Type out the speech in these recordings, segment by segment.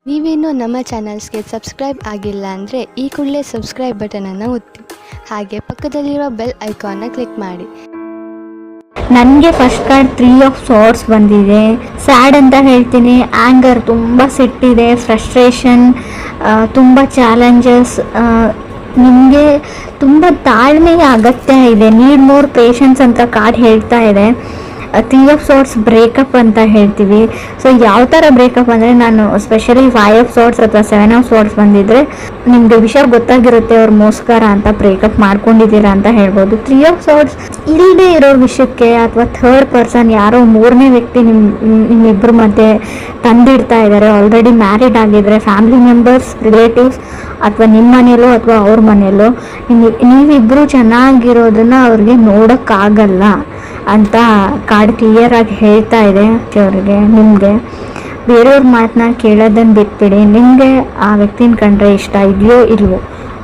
ನೀವೇನು ನಮ್ಮ ಚಾನಲ್ಸ್ಗೆ ಸಬ್ಸ್ಕ್ರೈಬ್ ಆಗಿಲ್ಲ ಅಂದರೆ ಈ ಕೂಡಲೇ ಸಬ್ಸ್ಕ್ರೈಬ್ ಬಟನನ್ನು ಒತ್ತಿ, ಹಾಗೆ ಪಕ್ಕದಲ್ಲಿರುವ ಬೆಲ್ ಐಕಾನ್ನ ಕ್ಲಿಕ್ ಮಾಡಿ. ನನಗೆ ಫಸ್ಟ್ ಕಾರ್ಡ್ 3 ಆಫ್ ಸಾರ್ಟ್ಸ್ ಬಂದಿದೆ. ಸ್ಯಾಡ್ ಅಂತ ಹೇಳ್ತೀನಿ, ಆ್ಯಂಗರ್, ತುಂಬ ಸಿಟ್ಟಿದೆ, ಫ್ರಸ್ಟ್ರೇಷನ್, ತುಂಬ ಚಾಲೆಂಜಸ್. ನಿಮಗೆ ತುಂಬ ತಾಳ್ಮೆಯ ಅಗತ್ಯ ಇದೆ, ನೀಡ್ ಮೋರ್ ಪೇಷನ್ಸ್ ಅಂತ ಕಾರ್ಡ್ ಹೇಳ್ತಾ ಇದೆ. 3 ಆಫ್ ಸಾರ್ಟ್ಸ್ ಬ್ರೇಕಪ್ ಅಂತ ಹೇಳ್ತೀವಿ. ಸೊ ಯಾವ ಥರ ಬ್ರೇಕಪ್ ಅಂದರೆ, ನಾನು ಸ್ಪೆಷಲಿ 5 ಆಫ್ ಸಾರ್ಟ್ಸ್ ಅಥವಾ 7 ಆಫ್ ಸಾರ್ಟ್ಸ್ ಬಂದಿದ್ದರೆ ನಿಮಗೆ ವಿಷಯ ಗೊತ್ತಾಗಿರುತ್ತೆ, ಅವ್ರು ಮೋಸ್ಕರ ಅಂತ ಬ್ರೇಕಪ್ ಮಾಡ್ಕೊಂಡಿದ್ದೀರಾ ಅಂತ ಹೇಳ್ಬೋದು. 3 ಆಫ್ ಸಾರ್ಟ್ಸ್ ಇಲ್ಲದೆ ಇರೋ ವಿಷಯಕ್ಕೆ ಅಥವಾ ಥರ್ಡ್ ಪರ್ಸನ್, ಯಾರೋ ಮೂರನೇ ವ್ಯಕ್ತಿ ನಿಮ್ಮಿಬ್ಬರ ಮಧ್ಯೆ ತಂದಿಡ್ತಾ ಇದ್ದಾರೆ. ಆಲ್ರೆಡಿ ಮ್ಯಾರಿಡ್ ಆಗಿದ್ರೆ ಫ್ಯಾಮಿಲಿ ಮೆಂಬರ್ಸ್, ರಿಲೇಟಿವ್ಸ್, ಅಥವಾ ನಿಮ್ಮ ಮನೆಯಲ್ಲೋ ಅಥವಾ ಅವ್ರ ಮನೆಯಲ್ಲೋ ನೀವಿಬ್ಬರು ಚೆನ್ನಾಗಿರೋದನ್ನ ಅವ್ರಿಗೆ ನೋಡೋಕ್ಕಾಗಲ್ಲ ಅಂತ ಕಾರ್ಡ್ ಕ್ಲಿಯರ್ ಆಗಿ ಹೇಳ್ತಾ ಇದೆ ಅವ್ರಿಗೆ. ನಿಮಗೆ ಬೇರೆಯವ್ರ ಮಾತನ್ನ ಕೇಳೋದನ್ನು ಬಿಟ್ಬಿಡಿ. ನಿಮಗೆ ಆ ವ್ಯಕ್ತಿನ ಕಂಡ್ರೆ ಇಷ್ಟ ಇದೆಯೋ ಇಲ್ವೋ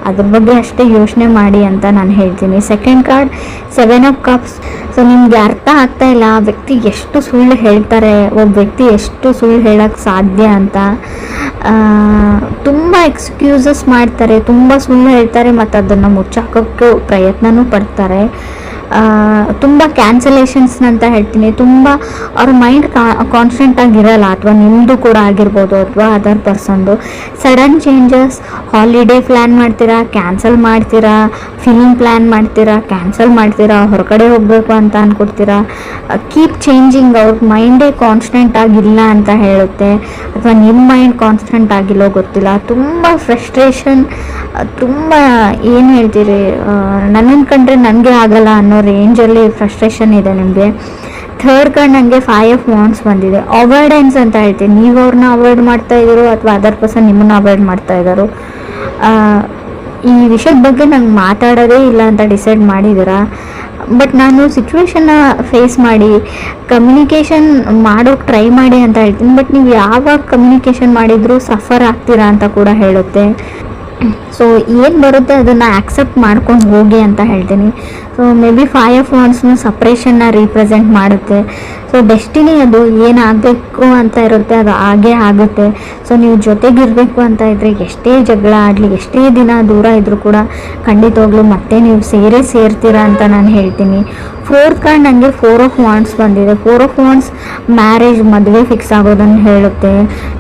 ಅದ್ರ ಬಗ್ಗೆ ಅಷ್ಟೇ ಯೋಚನೆ ಮಾಡಿ ಅಂತ ನಾನು ಹೇಳ್ತೀನಿ. Second card 7 of cups. So ನಿಮಗೆ ಅರ್ಥ ಆಗ್ತಾ ಇಲ್ಲ ಆ ವ್ಯಕ್ತಿ ಎಷ್ಟು ಸುಳ್ಳು ಹೇಳ್ತಾರೆ, ಒಬ್ಬ ವ್ಯಕ್ತಿ ಎಷ್ಟು ಸುಳ್ಳು ಹೇಳೋಕ್ಕೆ ಸಾಧ್ಯ ಅಂತ. ತುಂಬ ಎಕ್ಸ್ಕ್ಯೂಸಸ್ ಮಾಡ್ತಾರೆ, ತುಂಬ ಸುಳ್ಳು ಹೇಳ್ತಾರೆ, ಮತ್ತು ಅದನ್ನು ಮುಚ್ಚಾಕೋಕ್ಕೆ ಪ್ರಯತ್ನನೂ ಪಡ್ತಾರೆ. ತುಂಬ ಕ್ಯಾನ್ಸಲೇಷನ್ಸ್ ಅಂತ ಹೇಳ್ತೀನಿ. ತುಂಬ ಅವ್ರ ಮೈಂಡ್ ಕಾನ್ಸ್ಟೆಂಟ್ ಆಗಿರಲ್ಲ, ಅಥವಾ ನಿಮ್ಮದು ಕೂಡ ಆಗಿರ್ಬೋದು ಅಥವಾ ಅದರ್ ಪರ್ಸನ್ದು. ಸಡನ್ ಚೇಂಜಸ್, ಹಾಲಿಡೇ ಪ್ಲ್ಯಾನ್ ಮಾಡ್ತೀರಾ, ಕ್ಯಾನ್ಸಲ್ ಮಾಡ್ತೀರಾ, ಫಿಲ್ಮ್ ಪ್ಲ್ಯಾನ್ ಮಾಡ್ತೀರಾ, ಕ್ಯಾನ್ಸಲ್ ಮಾಡ್ತೀರಾ, ಹೊರಗಡೆ ಹೋಗಬೇಕು ಅಂತ ಅಂದ್ಕೊಡ್ತೀರಾ. Keep changing. ಅವ್ರ ಮೈಂಡೇ ಕಾನ್ಸ್ಟೆಂಟ್ ಆಗಿಲ್ಲ ಅಂತ ಹೇಳುತ್ತೆ, ಅಥವಾ ನಿಮ್ಮ ಮೈಂಡ್ ಕಾನ್ಸ್ಟೆಂಟ್ ಆಗಿಲ್ಲೋ ಗೊತ್ತಿಲ್ಲ. ತುಂಬ ಫ್ರಸ್ಟ್ರೇಷನ್, ತುಂಬ ಏನು ಹೇಳ್ತೀರಿ, ನನ್ನನ್ನು ಕಂಡ್ರೆ ನನಗೆ ಆಗಲ್ಲ ಅನ್ನೋ ರೇಂಜಲ್ಲಿ ಫ್ರಸ್ಟ್ರೇಷನ್ ಇದೆ ನಿಮಗೆ. ಥರ್ಡ್ ಕಾರ್ಡ್ ನನಗೆ 5 ಆಫ್ ವಾಂಡ್ಸ್ ಬಂದಿದೆ. ಅವಾಯ್ಡೆನ್ಸ್ ಅಂತ ಹೇಳ್ತೀನಿ. ನೀವು ಅವ್ರನ್ನ ಅವಾಯ್ಡ್ ಮಾಡ್ತಾ ಇದ್ದೀರೋ ಅಥವಾ ಅದರ್ ಪರ್ಸನ್ ನಿಮ್ಮನ್ನು ಅವಾಯ್ಡ್ ಮಾಡ್ತಾ ಇದ್ದಾರೋ, ಈ ವಿಷಯದ ಬಗ್ಗೆ ನಂಗೆ ಮಾತಾಡೋದೇ ಇಲ್ಲ ಅಂತ ಡಿಸೈಡ್ ಮಾಡಿದ್ದೀರಾ. ಬಟ್ ನಾನು ಸಿಚುವೇಶನ್ನ ಫೇಸ್ ಮಾಡಿ ಕಮ್ಯುನಿಕೇಷನ್ ಮಾಡೋಕ್ಕೆ ಟ್ರೈ ಮಾಡಿ ಅಂತ ಹೇಳ್ತೀನಿ. ಬಟ್ ನೀವು ಯಾವಾಗ ಕಮ್ಯುನಿಕೇಷನ್ ಮಾಡಿದರೂ ಸಫರ್ ಆಗ್ತೀರಾ ಅಂತ ಕೂಡ ಹೇಳುತ್ತೆ. ಸೊ ಏನು ಬರುತ್ತೆ ಅದನ್ನು ಆಕ್ಸೆಪ್ಟ್ ಮಾಡ್ಕೊಂಡು ಹೋಗಿ ಅಂತ ಹೇಳ್ತೀನಿ. ಸೊ ಮೇ ಬಿ 5 ಆಫ್ ವಾಂಡ್ಸ್ನ ಸಪ್ರೇಷನ್ನ ರೀಪ್ರೆಸೆಂಟ್ ಮಾಡುತ್ತೆ. ಸೊ ಡೆಸ್ಟಿನಿ ಅದು ಏನಾಗಬೇಕು ಅಂತ ಇರುತ್ತೆ ಅದು ಹಾಗೇ ಆಗುತ್ತೆ. ಸೊ ನೀವು ಜೊತೆಗಿರಬೇಕು ಅಂತ ಇದ್ದರೆ ಎಷ್ಟೇ ಜಗಳ ಆಡಲಿ, ಎಷ್ಟೇ ದಿನ ದೂರ ಇದ್ದರೂ ಕೂಡ ಖಂಡಿತವಾಗ್ಲೂ ಮತ್ತೆ ನೀವು ಸೇರ್ತೀರಾ ಅಂತ ನಾನು ಹೇಳ್ತೀನಿ. ಫೋರ್ತ್ ಕಾರ್ಡ್ ನನಗೆ 4 ಆಫ್ ವಾಂಡ್ಸ್ ಬಂದಿದೆ. 4 ಆಫ್ ವಾಂಡ್ಸ್ ಮ್ಯಾರೇಜ್, ಮದುವೆ ಫಿಕ್ಸ್ ಆಗೋದನ್ನು ಹೇಳುತ್ತೆ.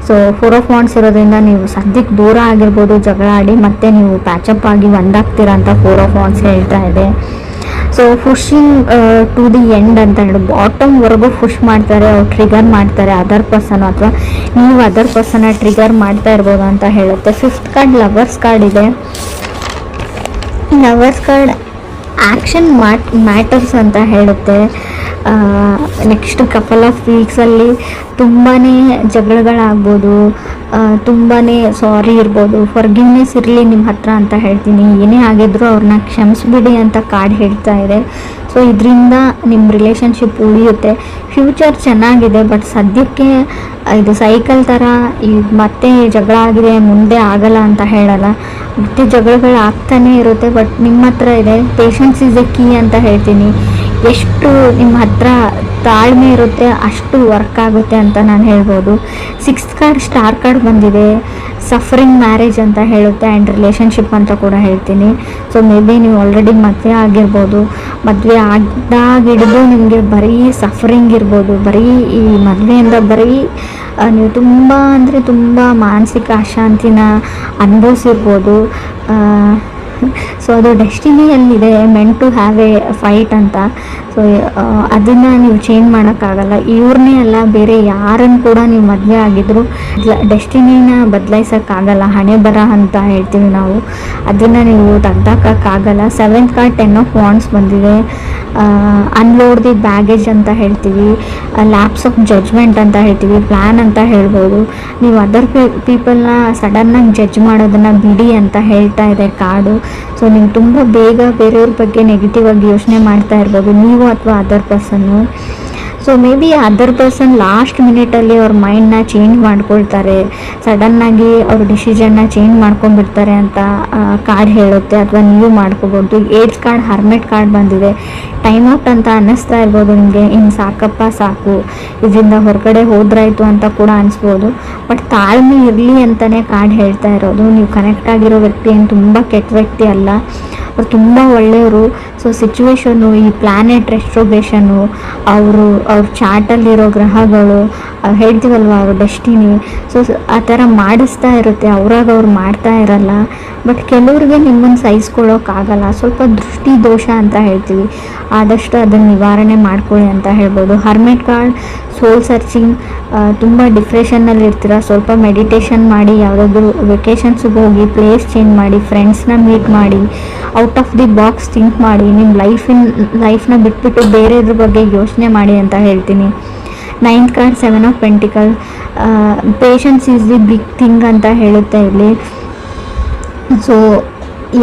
ಸೊ 4 ಆಫ್ ವಾಂಡ್ಸ್ ಇರೋದ್ರಿಂದ ನೀವು ಸದ್ಯಕ್ಕೆ ದೂರ ಆಗಿರ್ಬೋದು, ಜಗಳ ಆಡಿ ಮತ್ತೆ ನೀವು ಪ್ಯಾಚಪ್ ಆಗಿ ಒಂದಾಗ್ತೀರಾ ಅಂತ 4 ಆಫ್ ವಾಂಡ್ಸ್ ಹೇಳ್ತಾ ಇದೆ. So pushing to the end ಅಂತ ಹೇಳಿ ಬಾಟಮ್ವರೆಗೂ ಪುಷ್ ಮಾಡ್ತಾರೆ, ಅವ್ರು ಟ್ರಿಗರ್ ಮಾಡ್ತಾರೆ ಅದರ್ ಪರ್ಸನ್, ಅಥವಾ ನೀವು ಅದರ್ ಪರ್ಸನ್ನ ಟ್ರಿಗರ್ ಮಾಡ್ತಾ ಇರ್ಬೋದು ಅಂತ ಹೇಳುತ್ತೆ. 5th ಕಾರ್ಡ್ ಲವರ್ಸ್ ಕಾರ್ಡ್ ಇದೆ. ಲವರ್ಸ್ ಕಾರ್ಡ್ ಆ್ಯಕ್ಷನ್ ಮ್ಯಾಟರ್ಸ್ ಅಂತ ಹೇಳುತ್ತೆ. ನೆಕ್ಸ್ಟ್ ಕಪಲ್ ಆಫ್ ವೀಕ್ಸಲ್ಲಿ ತುಂಬಾ ಜಗಳಗಳಾಗ್ಬೋದು, ತುಂಬಾ ಸಾರಿ ಇರ್ಬೋದು, ಫರ್ಗಿವ್ನೆಸ್ ಇರಲಿ ನಿಮ್ಮ ಹತ್ರ ಅಂತ ಹೇಳ್ತೀನಿ. ಏನೇ ಆಗಿದ್ರೂ ಅವ್ರನ್ನ ಕ್ಷಮಿಸ್ಬಿಡಿ ಅಂತ ಕಾರ್ಡ್ ಹೇಳ್ತಾ ಇದೆ. ಸೊ ಇದರಿಂದ ನಿಮ್ಮ ರಿಲೇಷನ್ಶಿಪ್ ಉಳಿಯುತ್ತೆ. ಫ್ಯೂಚರ್ ಚೆನ್ನಾಗಿದೆ, ಬಟ್ ಸದ್ಯಕ್ಕೆ ಇದು ಸೈಕಲ್ ಥರ ಮತ್ತೆ ಜಗಳ ಆಗಿದೆ ಮುಂದೆ ಆಗಲ್ಲ ಅಂತ ಹೇಳಲ್ಲ, ಮತ್ತೆ ಜಗಳಗಳು ಆಗ್ತಾನೇ ಇರುತ್ತೆ. ಬಟ್ ನಿಮ್ಮ ಹತ್ರ ಇದೆ ಪೇಷನ್ಸ್ ಇಸ್ ಎ ಕೀ ಅಂತ ಹೇಳ್ತೀನಿ. ಎಷ್ಟು ನಿಮ್ಮ ಹತ್ರ ತಾಳ್ಮೆ ಇರುತ್ತೆ ಅಷ್ಟು ವರ್ಕ್ ಆಗುತ್ತೆ ಅಂತ ನಾನು ಹೇಳ್ಬೋದು. 6th ಕಾರ್ಡ್ ಸ್ಟಾರ್ ಕಾರ್ಡ್ ಬಂದಿದೆ. ಸಫರಿಂಗ್ ಮ್ಯಾರೇಜ್ ಅಂತ ಹೇಳುತ್ತೆ ಆ್ಯಂಡ್ ರಿಲೇಷನ್ಶಿಪ್ ಅಂತ ಕೂಡ ಹೇಳ್ತೀನಿ. ಸೊ ಮೇ ಬಿ ನೀವು ಆಲ್ರೆಡಿ ಮದುವೆ ಆಗಿರ್ಬೋದು, ಮದುವೆ ಆಗಿಡ್ದು ನಿಮಗೆ ಬರೀ ಸಫರಿಂಗ್ ಇರ್ಬೋದು, ಬರೀ ಈ ಮದುವೆಯಿಂದ ಬರೀ ನೀವು ತುಂಬ ಅಂದರೆ ತುಂಬ ಮಾನಸಿಕ ಅಶಾಂತಿನ ಅನುಭವಿಸಿರ್ಬೋದು. ಸೊ ಅದು ಡೆಸ್ಟಿನಿಯಲ್ಲಿದೆ, meant to have a fight ಅಂತ. ಸೊ ಅದನ್ನು ನೀವು ಚೇಂಜ್ ಮಾಡೋಕ್ಕಾಗಲ್ಲ. ಇವ್ರನ್ನೇ ಅಲ್ಲ, ಬೇರೆ ಯಾರನ್ನು ಕೂಡ ನೀವು ಮದುವೆ ಆಗಿದ್ರು ಡೆಸ್ಟಿನಿನ ಬದಲಾಯಿಸೋಕ್ಕಾಗಲ್ಲ. ಹಣೆ ಬರ ಅಂತ ಹೇಳ್ತೀವಿ ನಾವು, ಅದನ್ನು ನೀವು ತೆಗ್ದಾಕೋಕ್ಕಾಗಲ್ಲ. 7th ಕಾರ್ಡ್ 10 ಆಫ್ ವಾಂಡ್ಸ್ ಬಂದಿದೆ. ಅನ್ಲೋಡ್ ದಿ ಬ್ಯಾಗೇಜ್ ಅಂತ ಹೇಳ್ತೀವಿ, ಲ್ಯಾಪ್ಸ್ ಆಫ್ ಜಡ್ಜ್ಮೆಂಟ್ ಅಂತ ಹೇಳ್ತೀವಿ, ಪ್ಲ್ಯಾನ್ ಅಂತ ಹೇಳ್ಬೋದು. ನೀವು ಅದರ್ ಪೀಪಲ್ನ ಸಡನ್ನಾಗಿ ಜಡ್ಜ್ ಮಾಡೋದನ್ನು ಬಿಡಿ ಅಂತ ಹೇಳ್ತಾ ಇದೆ ಕಾರ್ಡು. ಸೊ ನೀವು ತುಂಬ ಬೇಗ ಬೇರೆಯವ್ರ ಬಗ್ಗೆ ನೆಗೆಟಿವ್ ಆಗಿ ಯೋಚನೆ ಮಾಡ್ತಾ ಇರ್ಬೋದು, ನೀವು ಅಥವಾ ಅದರ್ ಪರ್ಸನ್ನು. So maybe other person last ಮಿನಿಟಲ್ಲಿ ಅವ್ರ ಮೈಂಡ್ನ ಚೇಂಜ್ ಮಾಡ್ಕೊಳ್ತಾರೆ, ಸಡನ್ನಾಗಿ ಅವ್ರ ಡಿಸಿಷನ್ನ ಚೇಂಜ್ ಮಾಡ್ಕೊಂಡ್ಬಿಡ್ತಾರೆ ಅಂತ ಕಾರ್ಡ್ ಹೇಳುತ್ತೆ. ಅಥವಾ ನೀವು ಮಾಡ್ಕೋಬೋದು. ಏಡ್ಸ್ ಕಾರ್ಡ್, ಹರ್ಮೆಟ್ ಕಾರ್ಡ್ ಬಂದಿದೆ. ಟೈಮ್ ಔಟ್ ಅಂತ ಅನ್ನಿಸ್ತಾ ಇರ್ಬೋದು ನಿಮಗೆ, ಇನ್ನು ಸಾಕಪ್ಪ ಸಾಕು, ಇದರಿಂದ ಹೊರಗಡೆ ಹೋದ್ರಾಯ್ತು ಅಂತ ಕೂಡ ಅನಿಸ್ಬೋದು. ಬಟ್ ತಾಳ್ಮೆ ಇರಲಿ ಅಂತಲೇ ಕಾರ್ಡ್ ಹೇಳ್ತಾ ಇರೋದು. ನೀವು ಕನೆಕ್ಟ್ ಆಗಿರೋ ವ್ಯಕ್ತಿ ಏನು ತುಂಬ ಕೆಟ್ಟ ವ್ಯಕ್ತಿ ಅಲ್ಲ, ಅವ್ರು ತುಂಬ ಒಳ್ಳೆಯವರು. ಸೊ ಸಿಚುವೇಶನ್ನು, ಈ ಪ್ಲ್ಯಾನೆಟ್ ರೆಸ್ಟ್ರೋಬೇಷನ್ನು, ಅವ್ರ ಚಾರ್ಟಲ್ಲಿರೋ ಗ್ರಹಗಳು, ಹೇಳ್ತೀವಲ್ವ ಅವ್ರ ಡೆಸ್ಟಿನಿ, ಸೊ ಆ ಥರ ಮಾಡಿಸ್ತಾ ಇರುತ್ತೆ. ಅವ್ರಾಗ ಅವ್ರು ಮಾಡ್ತಾ ಇರಲ್ಲ. ಬಟ್ ಕೆಲವ್ರಿಗೆ ನಿಮ್ಮನ್ನು ಸಹಿಸ್ಕೊಳ್ಳೋಕ್ಕಾಗಲ್ಲ. ಸ್ವಲ್ಪ ದೃಷ್ಟಿ ದೋಷ ಅಂತ ಹೇಳ್ತೀವಿ, ಆದಷ್ಟು ಅದನ್ನು ನಿವಾರಣೆ ಮಾಡ್ಕೊಳ್ಳಿ ಅಂತ ಹೇಳ್ಬೋದು. ಹರ್ಮೆಟ್ ಕಾರ್ಡ್, ಸೋಲ್ ಸರ್ಚಿಂಗ್, ತುಂಬ ಡಿಪ್ರೆಷನ್ನಲ್ಲಿ ಇರ್ತೀರ, ಸ್ವಲ್ಪ ಮೆಡಿಟೇಷನ್ ಮಾಡಿ, ಯಾವುದಾದ್ರೂ ವೆಕೇಷನ್ಸ್ಗೆ ಹೋಗಿ, ಪ್ಲೇಸ್ ಚೇಂಜ್ ಮಾಡಿ, ಫ್ರೆಂಡ್ಸ್ನ ಮೀಟ್ ಮಾಡಿ, out of the box think ಮಾಡಿ, ನಿಮ್ಮ ಲೈಫ್ನ ಬಿಟ್ಬಿಟ್ಟು ಬೇರೆದ್ರ ಬಗ್ಗೆ ಯೋಚನೆ ಮಾಡಿ ಅಂತ ಹೇಳ್ತೀನಿ. 9th card, 7 of pentacle, patience is the big thing ಅಂತ ಹೇಳುತ್ತೆ ಇಲ್ಲಿ. ಸೊ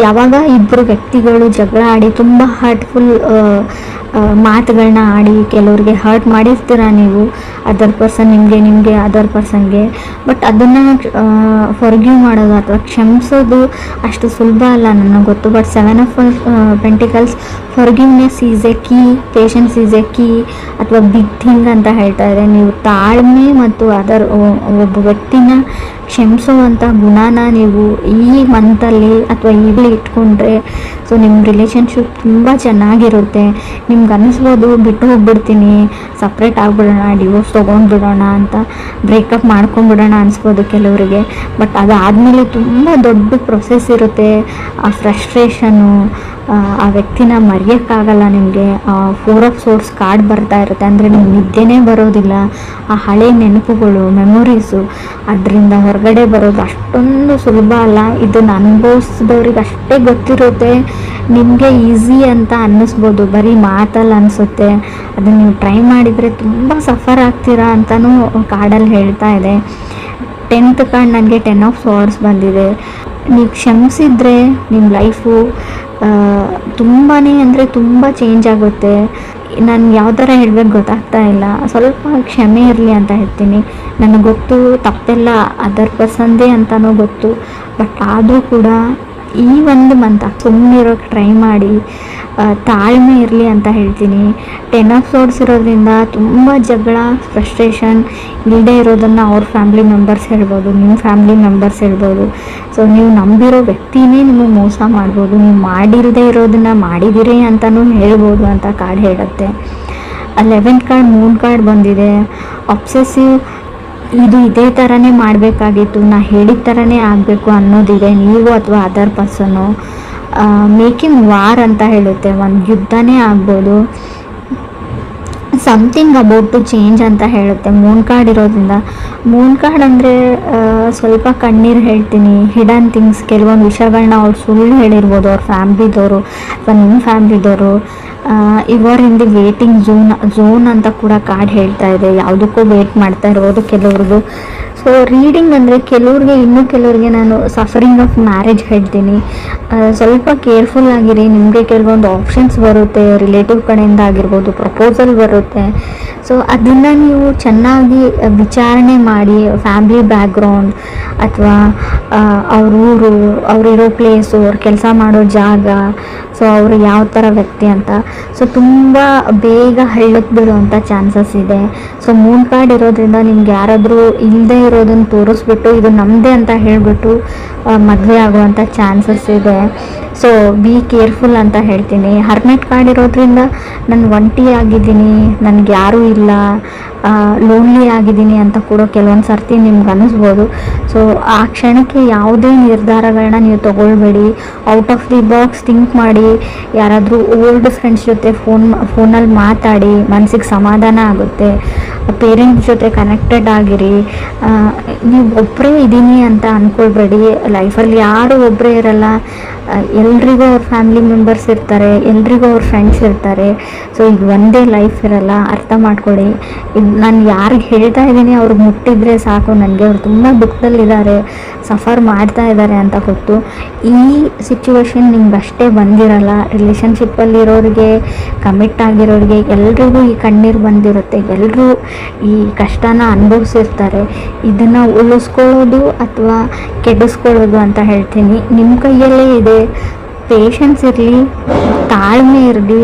ಯಾವಾಗ ಇಬ್ಬರು ವ್ಯಕ್ತಿಗಳು ಜಗಳ ಆಡಿ ತುಂಬ ಹರ್ಟ್ಫುಲ್ ಮಾತುಗಳನ್ನ ಆಡಿ, ಕೆಲವ್ರಿಗೆ ಹರ್ಟ್ ಮಾಡಿರ್ತೀರ ನೀವು, ಅದರ್ ಪರ್ಸನ್ ನಿಮಗೆ ಅದರ್ ಪರ್ಸನ್ಗೆ. ಬಟ್ ಅದನ್ನು ಫಾರ್ಗಿವ್ ಮಾಡೋದು ಅಥವಾ ಕ್ಷಮಿಸೋದು ಅಷ್ಟು ಸುಲಭ ಅಲ್ಲ ನನಗೆ ಗೊತ್ತು. But 7 of pentacles, forgiveness is A key, patience is A key ಅಥವಾ ಬಿಗ್ ಥಿಂಗ್ ಅಂತ ಹೇಳ್ತಾ ಇದೆ. ನೀವು ತಾಳ್ಮೆ ಮತ್ತು ಒಬ್ಬ ವ್ಯಕ್ತಿನ ಕ್ಷಮಿಸುವಂಥ ಗುಣನ ನೀವು ಈ ಮಂತಲ್ಲಿ ಅಥವಾ ಈಗಲೇ ಇಟ್ಕೊಂಡ್ರೆ, ಸೊ ನಿಮ್ಮ ರಿಲೇಷನ್ಶಿಪ್ ತುಂಬ ಚೆನ್ನಾಗಿರುತ್ತೆ. ನಿಮ್ಗೆ ಅನ್ನಿಸ್ಬೋದು ಬಿಟ್ಟು ಹೋಗ್ಬಿಡ್ತೀನಿ, ಸಪ್ರೇಟ್ ಆಗಿಬಿಡೋಣ, ಡಿವೋರ್ಸ್ ತೊಗೊಂಡ್ಬಿಡೋಣ ಅಂತ, ಬ್ರೇಕಪ್ ಮಾಡ್ಕೊಂಡ್ಬಿಡೋಣ ಅನಿಸ್ಬೋದು ಕೆಲವರಿಗೆ. ಬಟ್ ಅದಾದಮೇಲೆ ತುಂಬ ದೊಡ್ಡ ಪ್ರೊಸೆಸ್ ಇರುತ್ತೆ. ಆ ಫ್ರಸ್ಟ್ರೇಷನ್ನು, ಆ ವ್ಯಕ್ತಿನ ಮರೆಯೋಕ್ಕಾಗಲ್ಲ ನಿಮಗೆ. 4 ಆಫ್ ಸೋರ್ಸ್ ಕಾರ್ಡ್ ಬರ್ತಾ ಇರುತ್ತೆ, ಅಂದರೆ ನಿಮ್ಗೆ ನಿದ್ದೆನೇ ಬರೋದಿಲ್ಲ. ಆ ಹಳೆ ನೆನಪುಗಳು, ಮೆಮೊರೀಸು, ಅದರಿಂದ ಹೊರಗಡೆ ಬರೋದು ಅಷ್ಟೊಂದು ಸುಲಭ ಅಲ್ಲ. ಇದನ್ನು ಅನುಭವಿಸಿದವ್ರಿಗೆ ಅಷ್ಟೇ ಗೊತ್ತಿರುತ್ತೆ. ನಿಮಗೆ ಈಸಿ ಅಂತ ಅನ್ನಿಸ್ಬೋದು, ಬರೀ ಮಾತಲ್ಲಿ ಅನಿಸುತ್ತೆ. ಅದನ್ನು ನೀವು ಟ್ರೈ ಮಾಡಿದರೆ ತುಂಬ ಸಫರ್ ಆಗ್ತೀರಾ ಅಂತಲೂ ಕಾರ್ಡಲ್ಲಿ ಹೇಳ್ತಾ ಇದೆ. 10th ಕಾರ್ಡ್ ನನಗೆ 10 ಆಫ್ ಸಾರ್ಡ್ಸ್ ಬಂದಿದೆ. ನೀವು ಕ್ಷಮಿಸಿದ್ರೆ ನಿಮ್ಮ ಲೈಫು ತುಂಬಾ ಅಂದರೆ ತುಂಬ ಚೇಂಜ್ ಆಗುತ್ತೆ. ನಾನು ಯಾವ ಥರ ಹೇಳ್ಬೇಕು ಗೊತ್ತಾಗ್ತಾ ಇಲ್ಲ. ಸ್ವಲ್ಪ ಕ್ಷಮೆ ಇರಲಿ ಅಂತ ಹೇಳ್ತೀನಿ. ನನಗೆ ಗೊತ್ತು ತಪ್ಪೆಲ್ಲ ಅದರ್ ಪರ್ಸನ್ದೇ ಅಂತಲೂ ಗೊತ್ತು. ಬಟ್ ಆದರೂ ಕೂಡ ಈ ಒಂದು ಮಂತ್ ಸುಮ್ಮನಿರೋಕ್ಕೆ ಟ್ರೈ ಮಾಡಿ, ತಾಳ್ಮೆ ಇರಲಿ ಅಂತ ಹೇಳ್ತೀನಿ. 10 ಆಫ್ ಸೋರ್ಡ್ಸ್ ಇರೋದ್ರಿಂದ ತುಂಬ ಜಗಳ, ಫ್ರಸ್ಟ್ರೇಷನ್ ಇಲ್ಲದೆ ಇರೋದನ್ನು ಅವ್ರ ಫ್ಯಾಮಿಲಿ ಮೆಂಬರ್ಸ್ ಹೇಳ್ಬೋದು, ನಿಮ್ಮ ಫ್ಯಾಮಿಲಿ ಮೆಂಬರ್ಸ್ ಹೇಳ್ಬೋದು. ಸೊ ನೀವು ನಂಬಿರೋ ವ್ಯಕ್ತಿನೇ ನಿಮಗೆ ಮೋಸ ಮಾಡ್ಬೋದು, ನೀವು ಮಾಡಿರದೇ ಇರೋದನ್ನು ಮಾಡಿದಿರಿ ಅಂತಲೂ ಹೇಳ್ಬೋದು ಅಂತ ಕಾರ್ಡ್ ಹೇಳುತ್ತೆ. 11th ಕಾರ್ಡ್, ಮೂನ್ ಕಾರ್ಡ್ ಬಂದಿದೆ. ಅಬ್ಸೆಸಿವ್, ಇದು ಇದೇ ಥರನೇ ಮಾಡಬೇಕಾಗಿತ್ತು, ನಾ ಹೇಳಿದ ಥರನೇ ಆಗಬೇಕು ಅನ್ನೋದಿದೆ ನೀವು ಅಥವಾ ಅದರ್ ಪರ್ಸನ್ನು. ಮೇಕಿಂಗ್ ವಾರ್ ಅಂತ ಹೇಳುತ್ತೆ, ಒಂದು ಯುದ್ಧನೇ ಆಗ್ಬೋದು. ಸಮಥಿಂಗ್ ಅಬೌಟ್ ಟು ಚೇಂಜ್ ಅಂತ ಹೇಳುತ್ತೆ ಮೂನ್ ಕಾರ್ಡ್ ಇರೋದ್ರಿಂದ. ಮೂನ್ ಕಾರ್ಡ್ ಅಂದರೆ ಸ್ವಲ್ಪ ಕಣ್ಣೀರು ಹೇಳ್ತೀನಿ, ಹಿಡನ್ ಥಿಂಗ್ಸ್, ಕೆಲವೊಂದು ವಿಷಯಗಳನ್ನ ಅವ್ರು ಸುಳ್ಳು ಹೇಳಿರ್ಬೋದು ಅವ್ರ ಫ್ಯಾಮ್ಲಿದವರು ಅಥವಾ ನಿಮ್ಮ ಫ್ಯಾಮ್ಲಿದವರು. ಇವರ್ ಇನ್ ದಿ ವೇಟಿಂಗ್ ಝೋನ್ ಅಂತ ಕೂಡ ಕಾರ್ಡ್ ಹೇಳ್ತಾ ಇದೆ. ಯಾವುದಕ್ಕೂ ವೇಟ್ ಮಾಡ್ತಾ ಇರ್ಬೋದು ಕೆಲವ್ರದ್ದು. ಸೊ ರೀಡಿಂಗ್ ಅಂದರೆ ಕೆಲವ್ರಿಗೆ, ಇನ್ನೂ ಕೆಲವ್ರಿಗೆ ನಾನು ಸಫರಿಂಗ್ ಆಫ್ ಮ್ಯಾರೇಜ್ ಹೇಳ್ತೀನಿ. ಸ್ವಲ್ಪ ಕೇರ್ಫುಲ್ ಆಗಿರಿ. ನಿಮಗೆ ಕೆಲವೊಂದು ಆಪ್ಷನ್ಸ್ ಬರುತ್ತೆ, ರಿಲೇಟಿವ್ ಕಡೆಯಿಂದ ಆಗಿರ್ಬೋದು, ಪ್ರಪೋಸಲ್ ಬರುತ್ತೆ. ಸೊ ಅದನ್ನು ನೀವು ಚೆನ್ನಾಗಿ ವಿಚಾರಣೆ ಮಾಡಿ, ಫ್ಯಾಮ್ಲಿ ಬ್ಯಾಕ್ಗ್ರೌಂಡ್ ಅಥವಾ ಅವ್ರ ಊರು, ಅವರಿರೋ ಪ್ಲೇಸು, ಅವ್ರು ಕೆಲಸ ಮಾಡೋ ಜಾಗ, ಸೊ ಅವರು ಯಾವ ಥರ ವ್ಯಕ್ತಿ ಅಂತ. ಸೊ ತುಂಬ ಬೇಗ ಹಳ್ಳಕ್ಕೆ ಬೀಳುವಂಥ ಚಾನ್ಸಸ್ ಇದೆ. ಸೊ ಮೂನ್ ಕಾರ್ಡ್ ಇರೋದ್ರಿಂದ ನಿಮ್ಗೆ ಯಾರಾದರೂ ಇಲ್ಲದೆ ಇರೋದನ್ನು ತೋರಿಸ್ಬಿಟ್ಟು ಇದು ನಮ್ಮದೇ ಅಂತ ಹೇಳಿಬಿಟ್ಟು ಮದುವೆ ಆಗುವಂಥ ಚಾನ್ಸಸ್ ಇದೆ. ಸೊ ಬಿ ಕೇರ್ಫುಲ್ ಅಂತ ಹೇಳ್ತೀನಿ. ಹರ್ಮೆಟ್ ಕಾರ್ಡ್ ಇರೋದ್ರಿಂದ ನಾನು ಒಂಟಿ ಆಗಿದ್ದೀನಿ, ನನಗೆ ಯಾರೂ ಇಲ್ಲ, ಲೋನ್ಲಿ ಆಗಿದ್ದೀನಿ ಅಂತ ಕೂಡ ಕೆಲವೊಂದು ಸರ್ತಿ ನಿಮ್ಗೆ ಅನ್ನಿಸ್ಬೋದು. ಸೊ ಆ ಕ್ಷಣಕ್ಕೆ ಯಾವುದೇ ನಿರ್ಧಾರಗಳನ್ನ ನೀವು ತೊಗೊಳ್ಬೇಡಿ. Out of the box think ಮಾಡಿ. ಯಾರಾದರೂ ಓಲ್ಡ್ ಫ್ರೆಂಡ್ಸ್ ಜೊತೆ ಫೋನಲ್ಲಿ ಮಾತಾಡಿ, ಮನಸ್ಸಿಗೆ ಸಮಾಧಾನ ಆಗುತ್ತೆ. ಪೇರೆಂಟ್ಸ್ ಜೊತೆ ಕನೆಕ್ಟೆಡ್ ಆಗಿರಿ. ನೀವು ಒಬ್ಬರೇ ಇದ್ದೀನಿ ಅಂತ ಅಂದ್ಕೊಳ್ಬೇಡಿ. ಲೈಫಲ್ಲಿ ಯಾರೂ ಒಬ್ಬರೇ ಇರಲ್ಲ. ಎಲ್ರಿಗೂ ಅವ್ರ ಫ್ಯಾಮಿಲಿ ಮೆಂಬರ್ಸ್ ಇರ್ತಾರೆ, ಎಲ್ರಿಗೂ ಅವ್ರ ಫ್ರೆಂಡ್ಸ್ ಇರ್ತಾರೆ. ಸೊ ಈಗ ಒಂದೇ ಲೈಫ್ ಇರಲ್ಲ, ಅರ್ಥ ಮಾಡ್ಕೊಳ್ಳಿ. ಇದು ನಾನು ಯಾರಿಗೆ ಹೇಳ್ತಾ ಇದ್ದೀನಿ ಅವ್ರಿಗೆ ಮುಟ್ಟಿದ್ರೆ ಸಾಕು, ನನಗೆ ಅವ್ರು ತುಂಬ ದುಃಖದಲ್ಲಿದ್ದಾರೆ, ಸಫರ್ ಮಾಡ್ತಾ ಇದ್ದಾರೆ ಅಂತ ಗೊತ್ತು. ಈ ಸಿಚುವೇಶನ್ ನಿಮ್ಗೆ ಅಷ್ಟೇ ಬಂದಿರಲ್ಲ, ರಿಲೇಷನ್ಶಿಪ್ಪಲ್ಲಿರೋರಿಗೆ, ಕಮಿಟ್ ಆಗಿರೋರಿಗೆ ಎಲ್ರಿಗೂ ಈ ಕಣ್ಣೀರು ಬಂದಿರುತ್ತೆ, ಎಲ್ಲರೂ ಈ ಕಷ್ಟನ ಅನುಭವಿಸಿರ್ತಾರೆ. ಇದನ್ನು ಉಳಿಸ್ಕೊಳ್ಳೋದು ಅಥವಾ ಕೆಡಿಸ್ಕೊಳ್ಳೋದು ಅಂತ ಹೇಳ್ತೀನಿ ನಿಮ್ಮ ಕೈಯಲ್ಲೇ ಇದೆ. ಪೇಷನ್ಸ್ ಇರಲಿ, ತಾಳ್ಮೆ ಇರಲಿ.